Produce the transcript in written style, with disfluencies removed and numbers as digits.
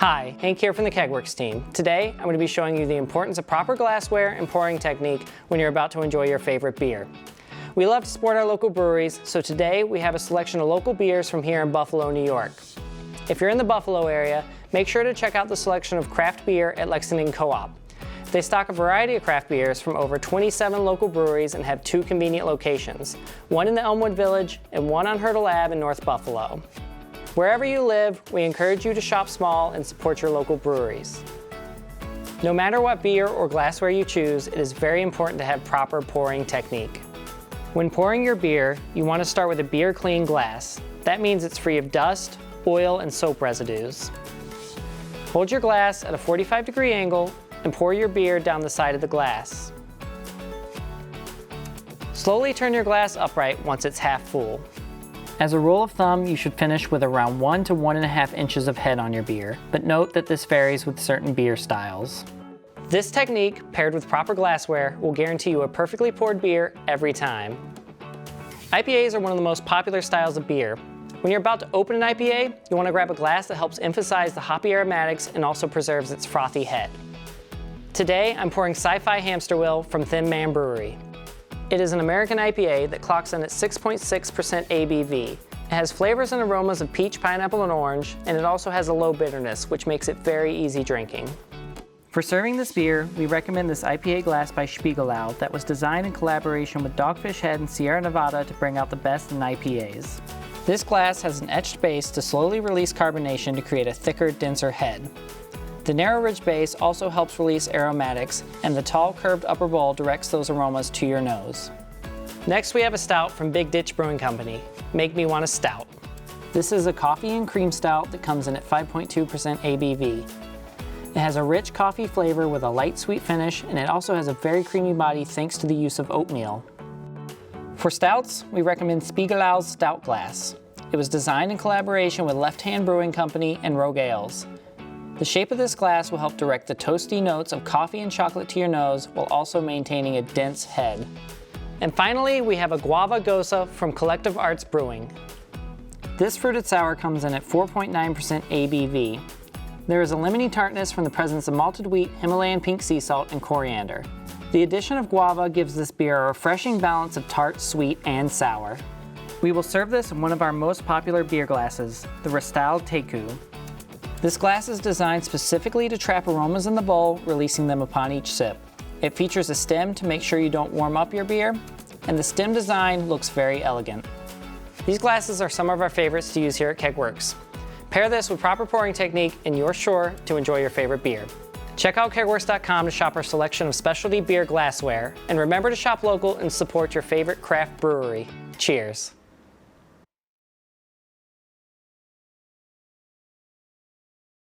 Hi, Hank here from the KegWorks team. Today, I'm going to be showing you the importance of proper glassware and pouring technique when you're about to enjoy your favorite beer. We love to support our local breweries, so today we have a selection of local beers from here in Buffalo, New York. If you're in the Buffalo area, make sure to check out the selection of craft beer at Lexington Co-op. They stock a variety of craft beers from over 27 local breweries and have 2 convenient locations, one in the Elmwood Village and one on Hurdle Ave in North Buffalo. Wherever you live, we encourage you to shop small and support your local breweries. No matter what beer or glassware you choose, it is very important to have proper pouring technique. When pouring your beer, you want to start with a beer clean glass. That means it's free of dust, oil, and soap residues. Hold your glass at a 45-degree angle and pour your beer down the side of the glass. Slowly turn your glass upright once it's half full. As a rule of thumb, you should finish with around 1 to 1.5 inches of head on your beer, but note that this varies with certain beer styles. This technique, paired with proper glassware, will guarantee you a perfectly poured beer every time. IPAs are one of the most popular styles of beer. When you're about to open an IPA, you want to grab a glass that helps emphasize the hoppy aromatics and also preserves its frothy head. Today, I'm pouring Sci-Fi Hamster Wheel from Thin Man Brewery. It is an American IPA that clocks in at 6.6% ABV. It has flavors and aromas of peach, pineapple, and orange, and it also has a low bitterness, which makes it very easy drinking. For serving this beer, we recommend this IPA Glass by Spiegelau that was designed in collaboration with Dogfish Head and Sierra Nevada to bring out the best in IPAs. This glass has an etched base to slowly release carbonation to create a thicker, denser head. The narrow ridge base also helps release aromatics, and the tall curved upper bowl directs those aromas to your nose. Next we have a stout from Big Ditch Brewing Company, Make Me Want a Stout. This is a coffee and cream stout that comes in at 5.2% ABV. It has a rich coffee flavor with a light sweet finish, and it also has a very creamy body thanks to the use of oatmeal. For stouts, we recommend Spiegelau's Stout Glass. It was designed in collaboration with Left Hand Brewing Company and Rogue Ales. The shape of this glass will help direct the toasty notes of coffee and chocolate to your nose while also maintaining a dense head. And finally, we have a Guava Gosa from Collective Arts Brewing. This fruited sour comes in at 4.9% ABV. There is a lemony tartness from the presence of malted wheat, Himalayan pink sea salt, and coriander. The addition of guava gives this beer a refreshing balance of tart, sweet, and sour. We will serve this in one of our most popular beer glasses, the Restal Teku. This glass is designed specifically to trap aromas in the bowl, releasing them upon each sip. It features a stem to make sure you don't warm up your beer, and the stem design looks very elegant. These glasses are some of our favorites to use here at KegWorks. Pair this with proper pouring technique and you're sure to enjoy your favorite beer. Check out KegWorks.com to shop our selection of specialty beer glassware, and remember to shop local and support your favorite craft brewery. Cheers!